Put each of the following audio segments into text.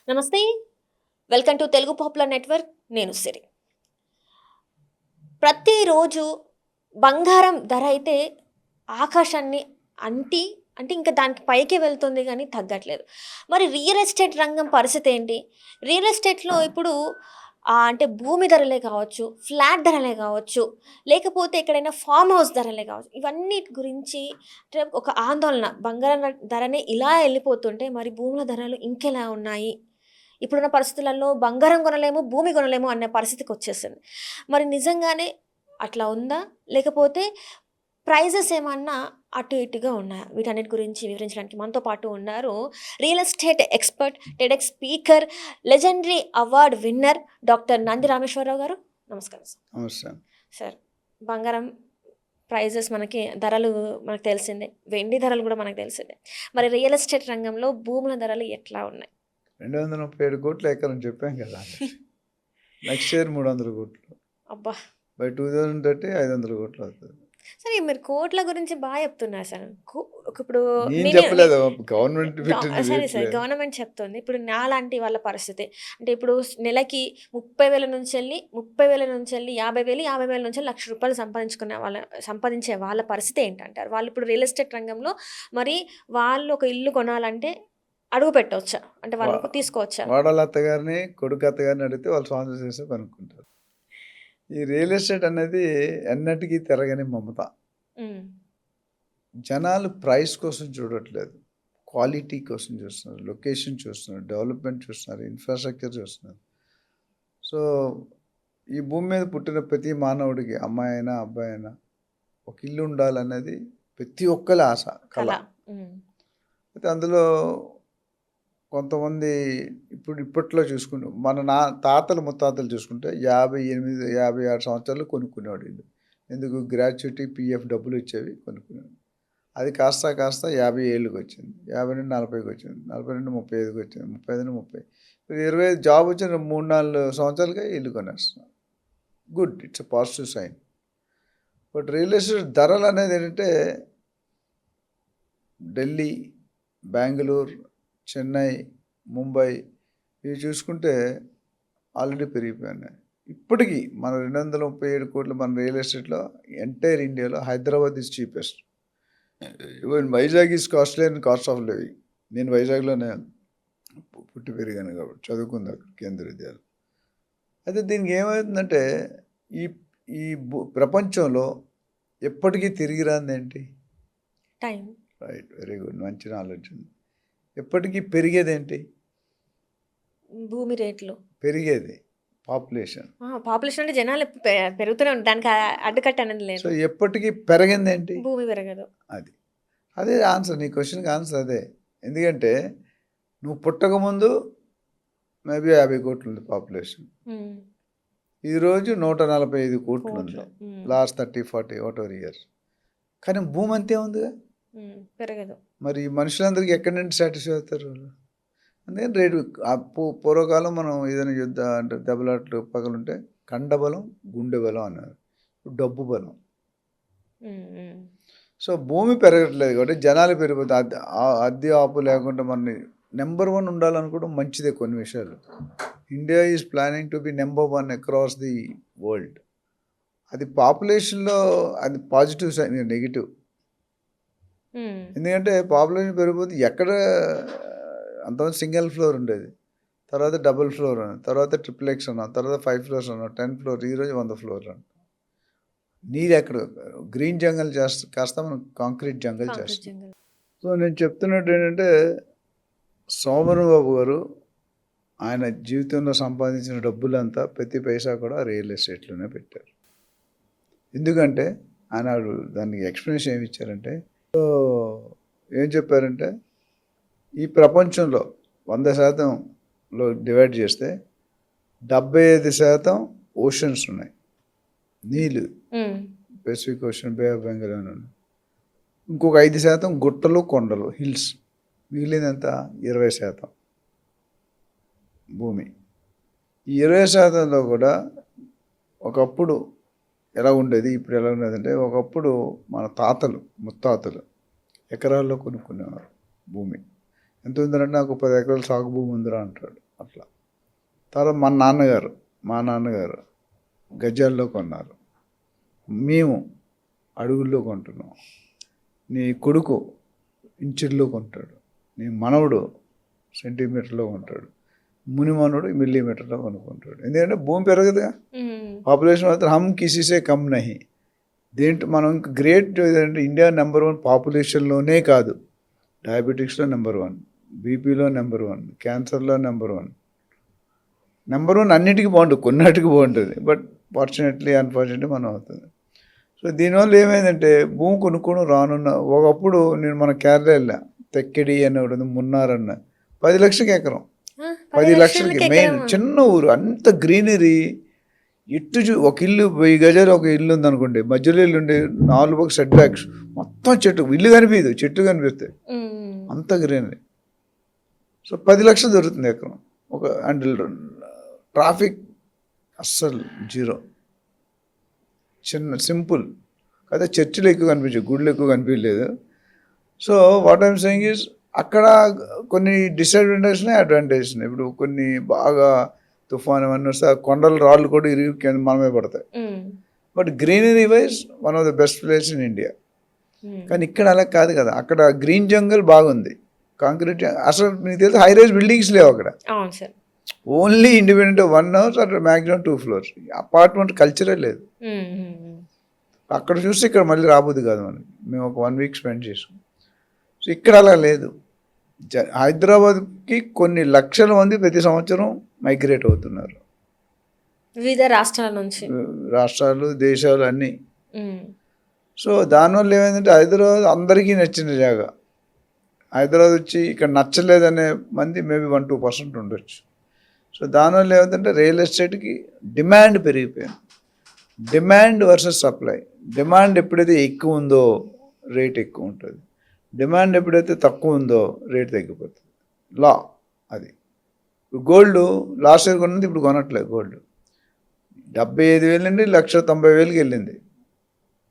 నమస్తే. Welcome to Telugu popular network. నేను సిరి. ప్రతిరోజు బంగారం ధర అయితే ఆకాశాన్ని అంటి అంటే ఇంకా దానికి పైకే వెళ్తుంది గానీ తగ్గట్లేదు. మరి రియల్ ఎస్టేట్ రంగం పరిస్థితి ఏంటి? రియల్ ఎస్టేట్‌లో ఇప్పుడు అంటే భూమి ధరలే కావచ్చు, ఫ్లాట్ ధరలే కావచ్చు, లేకపోతే ఎక్కడైనా ఫార్మ్ హౌస్ ధరలే కావచ్చు. ఇవన్నిటి గురించి అంటే ఒక ఆందోళన. బంగారం ధరనే ఇలా ఎళ్ళిపోతుంటే మరి భూముల ధరలు ఇంకెలా ఉన్నాయి? ఇప్పుడున్న పరిస్థితులలో బంగారం కొనలేము, భూమి కొనలేము అనే పరిస్థితికొచ్చేసింది. మరి నిజంగానే అట్లా ఉందా? లేకపోతే ప్రైజెస్ ఏమన్నా అటు ఇటుగా ఉన్నాయా? వీటన్నిటి గురించి వివరించడానికి మనతో పాటు ఉన్నారు real estate expert, TEDx speaker, legendary award winner doctor Nandi Rameshwar Rao గారు. నమస్కారం సార్. నమస్కారం. సార్, బంగారం ప్రైజెస్ ధరలు మనకు తెలిసిందే. వెండి ధరలు కూడా మనకు తెలిసిందే. మరి రియల్ ఎస్టేట్ రంగంలో భూముల ధరలు ఎట్లా ఉన్నాయి? 237 కోట్ల ఎకరం చెప్పాం కదా! నెక్స్ట్ ఇయర్ 300 కోట్లు. అబ్బా! బై 2030 500 కోట్లు అవుతుంది. సరే, మీరు కోట్ల గురించి బాగా చెప్తున్నారు సార్. ఇప్పుడు నేను చెప్పలేదు, గవర్నమెంట్ సరే సార్, గవర్నమెంట్ చెప్తుంది. ఇప్పుడు నాలాంటి వాళ్ళ పరిస్థితి అంటే ఇప్పుడు నెలకి 30,000 నుంచెళ్ళి 30,000 నుంచెళ్ళి 50,000, 50,000 నుంచి ₹1,00,000 సంపాదించే వాళ్ళ పరిస్థితి ఏంటంటారు? వాళ్ళు ఇప్పుడు రియల్ ఎస్టేట్ రంగంలో మరి వాళ్ళు ఒక ఇల్లు కొనాలంటే అడుగు పెట్టవచ్చా? అంటే వాళ్ళకు తీసుకోవచ్చా? వాడాల అత్తగారిని, కొడుకు అత్తగారిని అడిగితే వాళ్ళు స్పాన్సర్ చేస్తే కనుక్కుంటారు. ఈ రియల్ ఎస్టేట్ అనేది ఎన్నటికీ తిరగని మమత. జనాలు ప్రైస్ కోసం చూడట్లేదు, క్వాలిటీ కోసం చూస్తున్నారు, లొకేషన్ చూస్తున్నారు, డెవలప్మెంట్ చూస్తున్నారు, ఇన్ఫ్రాస్ట్రక్చర్ చూస్తున్నారు. సో ఈ భూమి మీద పుట్టిన ప్రతి మానవుడికి, అమ్మాయి అయినా అబ్బాయి అయినా, ఒక ఇల్లు ఉండాలనేది ప్రతి ఒక్కరి ఆశ, కళ. అయితే అందులో కొంతమంది ఇప్పట్లో చూసుకుంటే మన తాతలు ముత్తాతలు చూసుకుంటే 58, 56 సంవత్సరాలు కొనుక్కునేవాడు ఇల్లు. ఎందుకు? గ్రాట్యుటీ, పిఎఫ్ డబ్బులు ఇచ్చేవి, కొనుక్కునేవాడు. అది కాస్త 50 ఏళ్ళకి వచ్చింది, 50 నుండి 40కి వచ్చింది, 40 నుండి 35కి వచ్చింది, 35 నుండి 30. ఇప్పుడు 25 జాబ్ వచ్చిన 3-4 సంవత్సరాలకే ఇల్లు కొనేస్తున్నాం. Good, it's a positive sign. But real estate ధరలు అనేది ఏంటంటే ఢిల్లీ, బెంగళూరు, చెన్నై, ముంబై ఇవి చూసుకుంటే ఆల్రెడీ పెరిగిపోయినాయి. ఇప్పటికీ మన 237 కోట్లు మన రియల్ ఎస్టేట్లో ఎంటైర్ ఇండియాలో Hyderabad is cheapest. Even Vizag is costly and cost of living. నేను వైజాగ్లోనే పుట్టి పెరిగాను కాబట్టి, చదువుకుంది అక్కడ కేంద్ర విద్యాలయం. అయితే దీనికి ఏమవుతుందంటే ఈ ఈ ప్రపంచంలో ఎప్పటికీ తిరిగి రాంది ఏంటి? టైం. రైట్, వెరీ గుడ్, మంచి నాలెడ్జ్ ఉంది. ఎప్పటికీ పెరిగేది ఏంటి? భూమి రేట్లు పెరిగేది పాపులేషన్. పాపులేషన్ అంటే జనాలు పెరుగుతూనే ఉంటారు, దానికి అడ్డుకట్ట అనేది లేదు. సో ఎప్పటికీ పెరిగింది ఏంటి? భూమి పెరగదు. అదే ఆన్సర్, నీ క్వశ్చన్కి ఆన్సర్ అదే. ఎందుకంటే నువ్వు పుట్టకముందు మేబీ 50 కోట్లు ఉంది పాపులేషన్. ఈరోజు 145 కోట్లు ఉంది, లాస్ట్ 30-40 వాట్ ఇయర్స్. కానీ భూమి అంతే ఉందిగా, పెరగదు. మరి మనుషులందరికీ ఎక్కడి నుండి సాటిస్ఫై అవుతారు? అందుకని రేటు పూర్వకాలం మనం ఏదైనా యుద్ధ అంటే దెబ్బలాట్లు పగలుంటే కండబలం, గుండె బలం అన్నారు, డబ్బు బలం. సో భూమి పెరగట్లేదు కాబట్టి జనాలు పెరిగిపోతే అద్దె ఆపు లేకుండా మన నెంబర్ 1 ఉండాలనుకోవడం మంచిదే. కొన్ని విషయాలు India is planning to be number 1 across the world. అది పాపులేషన్లో అది పాజిటివ్ సైన్, నెగిటివ్. ఎందుకంటే పాపులేషన్ పెరిగిపోతే ఎక్కడ అంతమంది సింగిల్ ఫ్లోర్ ఉండేది, తర్వాత డబుల్ ఫ్లోర్ అన్నాం, తర్వాత ట్రిప్లెక్స్ అన్నాం, తర్వాత 5 ఫ్లోర్స్ అన్నాం, 10 ఫ్లోర్, ఈరోజు 100 ఫ్లోర్ అన్నాం. నీరు ఎక్కడ? గ్రీన్ జంగల్ కాస్త మనం కాంక్రీట్ జంగల్ చేస్తాం. సో నేను చెప్తున్నట్టు ఏంటంటే సోమన్ బాబు గారు ఆయన జీవితంలో సంపాదించిన డబ్బులంతా ప్రతి పైసా కూడా రియల్ ఎస్టేట్లోనే పెట్టారు. ఎందుకంటే ఆయన దానికి ఎక్స్ప్లెనేషన్ ఏమి ఇచ్చారంటే, ఏం చెప్పారంటే ఈ ప్రపంచంలో 100%లో డివైడ్ చేస్తే 75% ఓషన్స్ ఉన్నాయి, నీళ్ళు, pacific ocean, bay of Bengal అని. ఇంకొక 5% గుట్టలు, కొండలు, హిల్స్. మిగిలినంత 20% భూమి. ఈ 20%లో కూడా ఒకప్పుడు ఎలా ఉండేది, ఇప్పుడు ఎలా ఉండేదంటే, ఒకప్పుడు మన తాతలు ముత్తాతలు ఎకరాల్లో కొనుక్కునేవారు భూమి. ఎంత ఉందంటే నాకు 10 ఎకరాలు సాగు భూమి ఉందిరా అంటాడు. అట్లా. తర్వాత మా నాన్నగారు గజాల్లో కొన్నారు, మేము అడుగుల్లో కొంటున్నాం. నీ కొడుకు ఇంచుల్లో కొంటాడు, నీ మనవడు సెంటీమీటర్లో కొంటాడు, మునిమనుడు మిల్లీమీటర్లో కొనుక్కుంటాడు. ఎందుకంటే భూమి పెరగదుగా, పాపులేషన్ మాత్రం హమ్ కిసీసే కమ్ నహి. దేంట్లో మనం ఇంకా గ్రేట్ ఏంటంటే ఇండియా నెంబర్ 1 పాపులేషన్లోనే కాదు, డయాబెటిక్స్లో నెంబర్ 1, బీపీలో నెంబర్ 1, క్యాన్సర్లో నెంబర్ 1. నెంబర్ 1 అన్నిటికీ బాగుంటుంది, కొన్నిటికి బాగుంటుంది, బట్ ఫార్చునేట్లీ అన్ఫార్చునేట్లీ మనం అవుతుంది. సో దీనివల్ల ఏమైందంటే భూమి కొనుక్కోవడం రానున్న ఒకప్పుడు నేను మన కేరళ వెళ్ళా, తెక్కెడి అని ఒకటి ఉంది, మున్నార్ అన్న 10 లక్షలకి ఎకరం, 10 లక్షలకి మెయిన్ చిన్న ఊరు, అంత గ్రీనరీ. ఒక ఇల్లు 1000 గజాలు ఒక ఇల్లు ఉందనుకోండి, మధ్యలో ఇల్లు ఉండే 4 పక్క సెట్ బ్యాక్స్, మొత్తం చెట్టు, ఇల్లు కనిపించదు, చెట్లు కనిపిస్తాయి, అంత గ్రీనరీ. సో 10 లక్షలు దొరుకుతుంది ఎకరం. అండ్ ట్రాఫిక్ అస్సలు జీరో, చిన్న సింపుల్. అయితే చర్చిలు ఎక్కువ కనిపించాయి, గుళ్ళు ఎక్కువ కనిపించలేదు. So what I'm saying is అక్కడ కొన్ని డిసడ్వాంటేజ్ ఉన్నాయి, అడ్వాంటేజ్ ఉన్నాయి. ఇప్పుడు కొన్ని బాగా తుఫాన్ ఇవన్నీ వస్తే ఆ కొండల రాళ్ళు కూడా ఇరిగి మనమే పడతాయి. But greenery wise one of the best place in India. కానీ ఇక్కడ అలా కాదు కదా, అక్కడ గ్రీన్ జంగల్ బాగుంది, కాంక్రీట్ అసలు మీకు తెలిసి హై రైజ్ బిల్డింగ్స్ లేవు అక్కడ, only independent 1 house or maximum 2 floors. Apartment కల్చరే లేదు. అక్కడ చూస్తే ఇక్కడ మళ్ళీ రాబోద్ది కాదు మనకి. మేము ఒక 1 week స్పెండ్ చేసాం. సో ఇక్కడ అలా లేదు. హైదరాబాద్కి కొన్ని లక్షల మంది ప్రతి సంవత్సరం మైగ్రేట్ అవుతున్నారు, వివిధ రాష్ట్రాల నుంచి, రాష్ట్రాలు దేశాలు అన్నీ. సో దానివల్ల ఏమైందంటే హైదరాబాద్ అందరికీ నచ్చిన జాగా. హైదరాబాద్ వచ్చి ఇక్కడ నచ్చలేదనే మంది మేబీ 1-2% ఉండొచ్చు. సో దానివల్ల ఏమైందంటే రియల్ ఎస్టేట్కి డిమాండ్ పెరిగిపోయింది. Demand versus supply. డిమాండ్ ఎప్పుడైతే ఎక్కువ ఉందో రేట్ ఎక్కువ ఉంటుంది, డిమాండ్ ఎప్పుడైతే తక్కువ ఉందో రేట్ తగ్గిపోతుంది. లా అది. గోల్డ్ లాస్ట్ ఇయర్ కొన్నది ఇప్పుడు కొనట్లేదు. గోల్డ్ 75,000 నుండి 1,90,000కి వెళ్ళింది.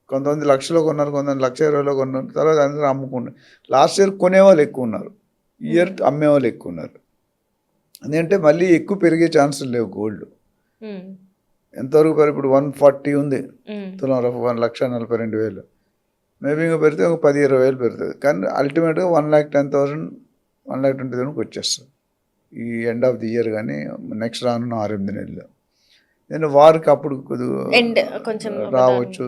కొంతమంది లక్షలో కొన్నారు, కొంతమంది 1,20,000లో కొన్నారు, తర్వాత అందరూ అమ్ముకున్నారు. లాస్ట్ ఇయర్ కొనేవాళ్ళు ఎక్కువ ఉన్నారు, ఈ ఇయర్ అమ్మేవాళ్ళు ఎక్కువ ఉన్నారు. ఎందుకంటే మళ్ళీ ఎక్కువ పెరిగే ఛాన్సులు లేవు. గోల్డ్ ఎంతవరకు ఇప్పుడు 140 ఉంది తులం, 1,42,000. మేబీ ఇంకా పెడితే ఒక 10-20,000 పెరుగుతుంది. కానీ అల్టిమేట్గా 1,10,000 1,20,000కి వచ్చేస్తుంది ఈ ఎండ్ ఆఫ్ ది ఇయర్. కానీ నెక్స్ట్ రానున్న 6-8 నెలలు నేను వారికి అప్పుడు కొంచెం రావచ్చు.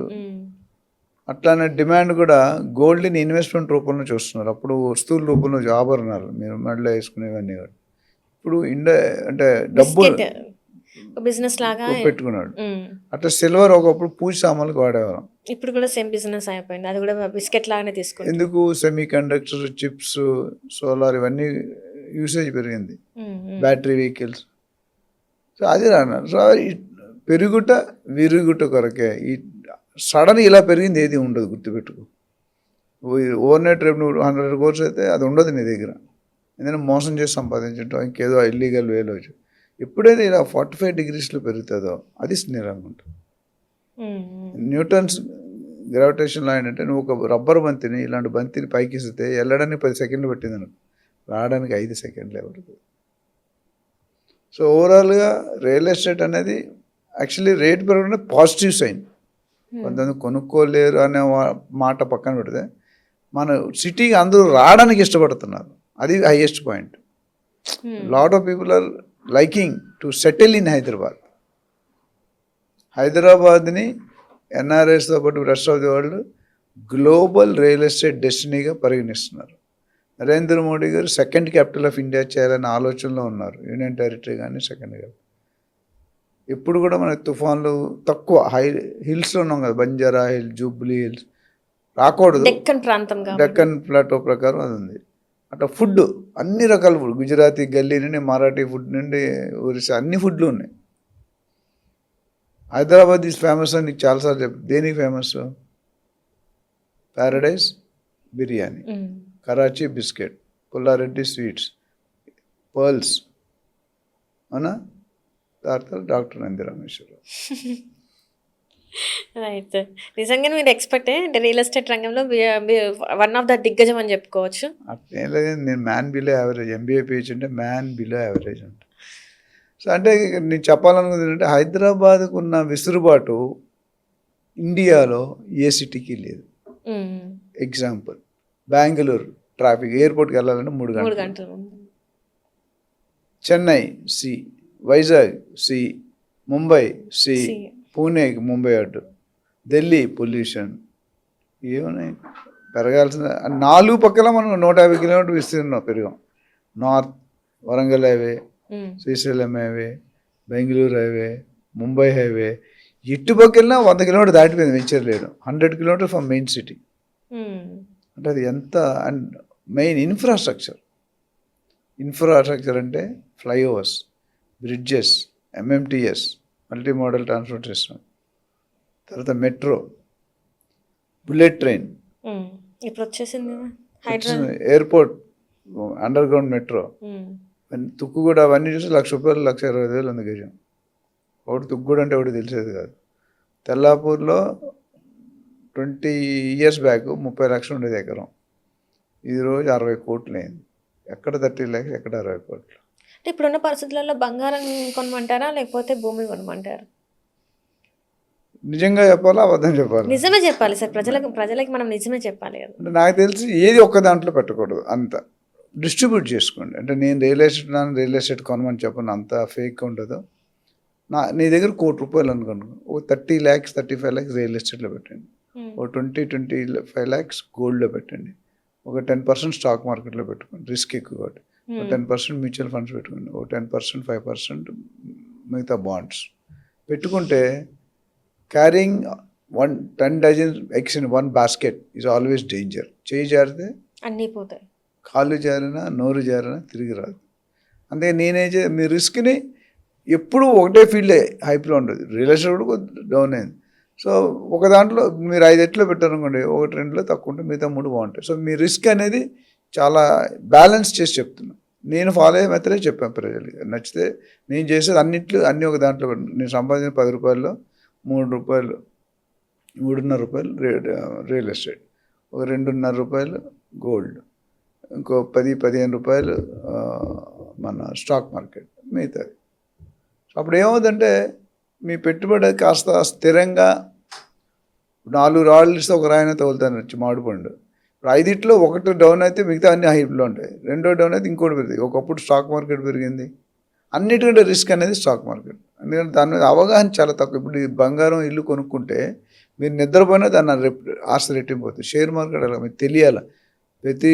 అట్లానే డిమాండ్ కూడా గోల్డ్ని ఇన్వెస్ట్మెంట్ రూపంలో చూస్తున్నారు. అప్పుడు వస్తువుల రూపంలో ఆభరణాలు మీరు మెడలో వేసుకునేవన్నీ కూడా ఇప్పుడు అంటే డబ్బు బిజినెస్ లాగా పెట్టుకున్నాడు. అట్లా సిల్వర్ ఒకప్పుడు పూజ సామాన్లకు వాడేవాళ్ళం, ఇప్పుడు కూడా సేమ్ బిజినెస్ అయిపోయింది. అది కూడా బిస్కెట్ లాగానే తీసుకుంటాం. ఎందుకు సెమీ కండక్టర్, చిప్స్, సోలార్ ఇవన్నీ యూసేజ్ పెరిగింది, బ్యాటరీ వెహికల్స్. సో అది రాన్నారు. సో పెరుగుట విరుగుట కొరకే. ఈ సడన్ ఇలా పెరిగింది ఏది ఉండదు, గుర్తుపెట్టుకో. ఓవర్ నైట్ రేపు నువ్వు 100 crores అయితే అది ఉండదు నీ దగ్గర, ఏదైనా మోసం చేసి సంపాదించడం, ఇంకేదో ఇల్లీగల్ వేలో వచ్చి. ఎప్పుడైతే ఇలా 45 degreesలో పెరుగుతుందో అది స్థిరంగా ఉంటుంది. న్యూటన్స్ గ్రావిటేషన్ లా ఏంటంటే నువ్వు ఒక రబ్బర్ బంతిని ఇలాంటి బంతిని పైకి ఇస్తే వెళ్ళడానికి 10 seconds పట్టింది అనుకో, రావడానికి 5 seconds ఎవరికి. సో ఓవరాల్గా రియల్ ఎస్టేట్ అనేది యాక్చువల్లీ రేట్ పెరగడం పాజిటివ్ సైన్. కొంతమంది కొనుక్కోలేరు అనే మాట పక్కన పెడితే మన సిటీకి అందరూ రావడానికి ఇష్టపడుతున్నారు, అది highest point. Lot of people are liking to settle in Hyderabad. హైదరాబాద్ని ఎన్ఆర్ఎస్తో పాటు rest of the world global real estate డెస్టినీగా పరిగణిస్తున్నారు. Narendra Modi garu 2nd capital of India చేయాలనే ఆలోచనలో ఉన్నారు. యూనియన్ టెరిటరీ కానీ 2nd capital. ఎప్పుడు కూడా మనకి తుఫాన్లు తక్కువ, హిల్స్లో ఉన్నాం కదా, బంజారా హిల్స్, జూబ్లీ హిల్స్ రాకూడదు. డెక్కన్ ప్లాటో ప్రకారం అది ఉంది. అట్లా ఫుడ్ అన్ని రకాల ఫుడ్, గుజరాతీ గల్లీ నుండి మరాఠీ ఫుడ్ నుండి ఒరిస్సా అన్ని ఫుడ్లు ఉన్నాయి. హైదరాబాద్ ఈజ్ ఫేమస్ అని నీకు చాలాసార్లు చెప్పు. దేనికి famous? Paradise biryani, Karachi biscuit, Pulla Reddy sweets, pearls, అవునా? తర్వాత డాక్టర్ నంది రామేశ్వరరావు. రైట్. నిజంగా మీరు ఎక్స్పర్టే, అంటే రియల్ ఎస్టేట్ రంగంలో వన్ ఆఫ్ ద దిగ్గజం అని చెప్పుకోవచ్చు. అట్లేం లేదు, నేను man below average. MBA PhD అంటే మ్యాన్ బిలో యావరేజ్ అంటే సో అంటే నేను చెప్పాలనుకుంది ఏంటంటే హైదరాబాద్కు ఉన్న విసురుబాటు ఇండియాలో ఏ సిటీకి లేదు. ఎగ్జాంపుల్ బెంగళూరు ట్రాఫిక్ ఎయిర్పోర్ట్కి వెళ్ళాలంటే 3 3 గంటలు, గంటలు. చెన్నై సి, వైజాగ్ సి, ముంబై సి, సి. పూణేకి ముంబై అడ్డు, ఢిల్లీ పొల్యూషన్, ఏమన్నాయి పెరగాల్సిన 4 పక్కల మనం 150 కిలోమీటర్ విస్తీర్ణం పెరిగాం. North Warangal highway, Srisailam highway, Bengaluru highway, Mumbai highway, ఇటు పక్కన 100 కిలోమీటర్ దాటిపోయింది వెంచర్ లేడు. 100 కిలోమీటర్ ఫ్రమ్ మెయిన్ సిటీ. అంటే అది ఎంత అండ్ మెయిన్ ఇన్ఫ్రాస్ట్రక్చర్ అంటే flyovers, bridges, MMTS multi modal transportation, తర్వాత మెట్రో, బుల్లెట్ ట్రైన్, ఇప్పుడు వచ్చేసింది airport, under ground metro, Tukkuguda అవన్నీ చూసి ₹1,00,000 1,20,000 ఉంది గజం. ఒకటి తుక్కుగూడ అంటే ఒకటి తెలిసేది కాదు. తెల్లాపూర్లో 20 years బ్యాక్ 30 లక్షలు ఉండేది ఎకరం. ఈరోజు 60 కోట్లు అయింది. ఎక్కడ 30 lakhs, ఎక్కడ 60 కోట్లు. అంటే ఇప్పుడున్న పరిస్థితులలో బంగారం కొనమంటారా లేకపోతే భూమి కొనమంటారా? నిజంగా చెప్పాలా అబద్ధం చెప్పాలి? నిజమే చెప్పాలి సార్. ప్రజలకి మనం నిజమే చెప్పాలి కదా. అంటే నాకు తెలిసి ఏది ఒక్క దాంట్లో పెట్టకూడదు. అంత డిస్ట్రిబ్యూట్ చేసుకోండి. అంటే నేను రియల్ ఎస్టేట్ కొనమని చెప్పను, అంత ఫేక్ ఉండదు. నీ దగ్గర ₹1,00,00,000 అనుకోండి, ఒక 30 lakhs 35 lakhs రియల్ ఎస్టేట్లో పెట్టండి, ఒక 25 lakhs గోల్డ్లో పెట్టండి, ఒక 10% స్టాక్ మార్కెట్లో పెట్టుకోండి, రిస్క్ ఎక్కువ కాబట్టి, ఒక 10% మ్యూచువల్ ఫండ్స్ పెట్టుకోండి, ఒక 10% 5% మిగతా బాండ్స్ పెట్టుకుంటే carrying 10 dozen eggs in one basket is always danger. చేయి జారితే అన్నీ పోతాయి, కాళ్ళు జారినా నోరు జారినా తిరిగి రాదు. అందుకే మీ రిస్క్ని ఎప్పుడు ఒకటే ఫీల్డే హైప్లో ఉండదు. రియల్ ఎస్టేట్ కూడా డౌన్ అయింది. సో ఒక దాంట్లో మీరు 5 ఎట్లో పెట్టారనుకోండి, 1-2లో తక్కువ ఉంటే మిగతా 3 బాగుంటాయి. సో మీ రిస్క్ అనేది చాలా బ్యాలెన్స్ చేసి చెప్తున్నాను. నేను ఫాలో అయ్యే మెథడే చెప్పాను ప్రజలకి. నచ్చితే నేను చేసేది అన్నీ ఒక దాంట్లో నేను సంపాదించిన ₹10లో ₹3, ₹3.5 రియల్ ఎస్టేట్, ఒక ₹2.5 గోల్డ్, ఇంకో ₹10-15 మన స్టాక్ మార్కెట్, మిగతాది. అప్పుడు ఏమవుతుందంటే మీ పెట్టుబడి కాస్త స్థిరంగా 4 రాళ్ళు ఇస్తే ఒక రాయిన తగులుతాను వచ్చి మామిడిపండు. ఇప్పుడు 5లో ఒకటి డౌన్ అయితే మిగతా అన్ని హైప్లో ఉంటాయి, రెండో డౌన్ అయితే ఇంకోటి పెరుగుతుంది. ఒకప్పుడు స్టాక్ మార్కెట్ పెరిగింది. అన్నిటికంటే రిస్క్ అనేది స్టాక్ మార్కెట్. ఎందుకంటే దాని మీద అవగాహన చాలా తక్కువ. ఇప్పుడు ఈ బంగారం ఇల్లు కొనుక్కుంటే మీరు నిద్రపోయినా దాన్ని ఆస్తి రెట్టింపోతుంది. షేర్ మార్కెట్ అలా మీకు తెలియాలి. ప్రతి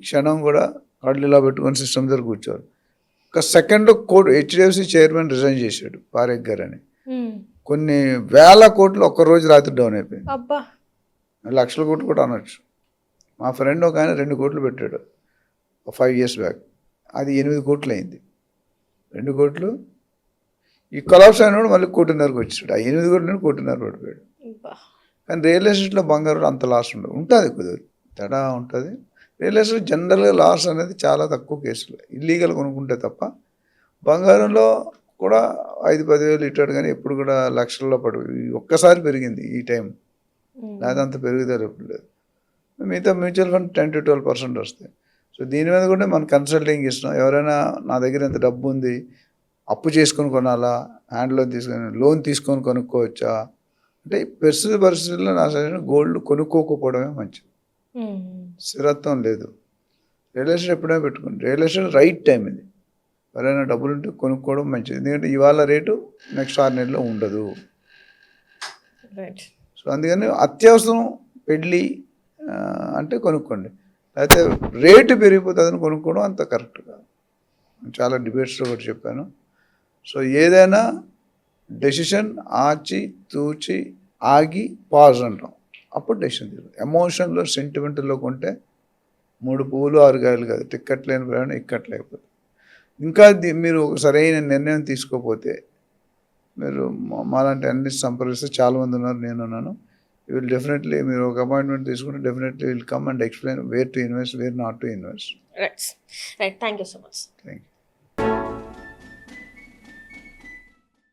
క్షణం కూడా కళ్ళు ఇలా పెట్టుకొని సిస్టమ్ దగ్గర కూర్చోవాలి. ఒక సెకండ్లో HDFC చైర్మన్ రిజైన్ చేశాడు, పారేఖ్ గారు అని. కొన్ని వేల కోట్లు ఒక్కరోజు రాత్రి డౌన్ అయిపోయింది. లక్షల కోట్లు కూడా అనొచ్చు. మా ఫ్రెండ్ ఒక ఆయన 2 కోట్లు పెట్టాడు 5 years బ్యాక్, అది 8 కోట్లు అయింది. 2 కోట్లు ఈ కొలాప్స్ అయినప్పుడు మళ్ళీ 1.5 వచ్చాడు. ఆ 8 కోట్లు 1.5 పడిపోయాడు. కానీ రియల్ ఎస్టేట్లో బంగారం అంత లాస్ ఉంటుంది, కుదరదు, తేడా ఉంటుంది. రియల్ ఎస్టేట్ జనరల్గా లాస్ అనేది చాలా తక్కువ కేసులు, ఇల్లీగల్ కొనుక్కుంటే తప్ప. బంగారంలో కూడా 5-10 వేలు ఇట్టాడు, కానీ ఎప్పుడు కూడా లక్షల్లో ఒక్కసారి పెరిగింది ఈ టైం, లేదా అంత పెరుగుదల ఎప్పుడు లేదు. మిగతా మ్యూచువల్ ఫండ్ 10-12% వస్తాయి. సో దీని మీద కూడా మనం కన్సల్టింగ్ ఇస్తాం. ఎవరైనా నా దగ్గర ఎంత డబ్బు ఉంది, అప్పు చేసుకొని కొనాలా, లోన్ తీసుకొని కొనుక్కోవచ్చా అంటే పరిస్థితుల్లో నా సరైన గోల్డ్ కొనుక్కోకపోవడమే మంచిది. స్థిరత్వం లేదు. రియల్ ఎస్టేట్ ఎప్పుడైనా పెట్టుకోండి. రియల్ ఎస్టేట్ రైట్ టైం ఇది. ఎవరైనా డబ్బులు ఉంటే కొనుక్కోవడం మంచిది. ఎందుకంటే ఇవాళ రేటు నెక్స్ట్ 6 నెలల్లో ఉండదు. సో అందుకని అత్యవసరం పెళ్ళి అంటే కొనుక్కోండి, అయితే రేటు పెరిగిపోతుందని కొనుక్కోవడం అంత కరెక్ట్ కాదు. చాలా డిబేట్స్లో కూడా చెప్పాను. సో ఏదైనా డెసిషన్ ఆచి తూచి ఆగి పాజ్ అంటాం, అప్పుడు డెసిషన్ తీసుకోండి. ఎమోషన్లో సెంటిమెంట్లో కొంటే 3 పువ్వులు 6 కాయలు కాదు, టిక్కెట్ లేని ప్రయాణం ఇక్కట్లేకపోతే. ఇంకా మీరు ఒక సరైన నిర్ణయం తీసుకోకపోతే మీరు మాలాంటి అనలిస్ట్ సంప్రదిస్తే చాలామంది ఉన్నారు, నేనున్నాను. యూ విల్ డెఫినెట్లీ, మీరు ఒక అపాయింట్మెంట్ తీసుకుంటే definitely will come and explain where to invest, where not to invest. Right. Thank you so much. Thank you.